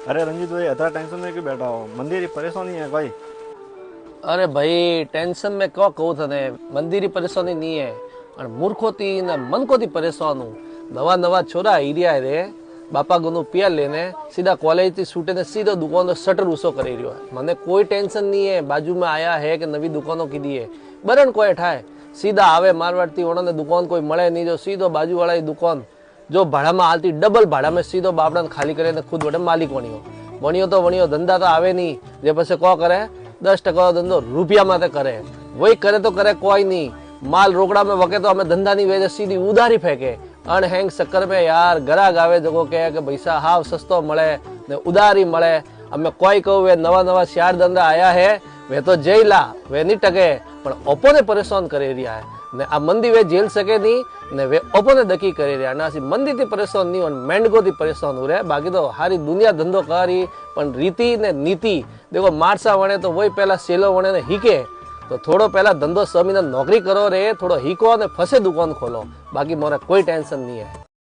अरे रंजीत भाई इतना टेंशन में क्यों बैठा हो? मंदिर की परेशानी है भाई। अरे भाई टेंशन में क्या कहूँ थने मंदिर की परेशानी नहीं है और मूर्खो थी ने मन को थी परेशान हूँ। नवा नवा छोरा हीरिया रे बापा गुनु पिया लेने सीधा कॉलेज थी छूटे ने सीधो दुकान तो शटर ऊसो करे रह्यो है। मने कोई टेंशन नहीं है, बाजू में आया है कि नवी दुकानों की दी है बरन कोई ठाए सीधा आवे मारवाड़ थी उन्होंने दुकान कोई मळे नहीं जो सीधो बाजू वाला ही दुकान जो भाड़ा में आलती डबल भाड़ा में सीधो बापड़ा खाली करे ने खुद वटे मालिक वणियो तो वणियो धंधा तो आवे नहीं जे पछे को करे 10% धंधो रुपया माते करे वही करे तो करे कोई नहीं माल रोकड़ा में वके तो हमें धंधा नहीं वेचे सीधी उधारी फेंके अनहेंग चक्कर में यार ग्राहक आवे जो कहे कि पैसा हाव सस्तो मळे ने उधारी मळे अमे कोई कहू वे नवा नवा चार धंधा आया है वे तो जैला वे नहीं टके पण ओपोने परेशान करे रिया है ने आ मंदी वे झेल सके नहीं ने वे ओपोने दकी करे रिया ना सी मंदी थी परेशान नहीं और मेंढगो थी परेशान हो रहे बाकी तो हारी दुनिया धंधो करी पण रीति ने नीति देखो मारसा वणे तो वही पहला सेलो वणे ने हीके तो थोड़ो पहला धंधो 6 महीना नौकरी करो रे थोड़ो हीको ने फसे दुकान खोलो बाकी मोरे कोई टेंशन नहीं है।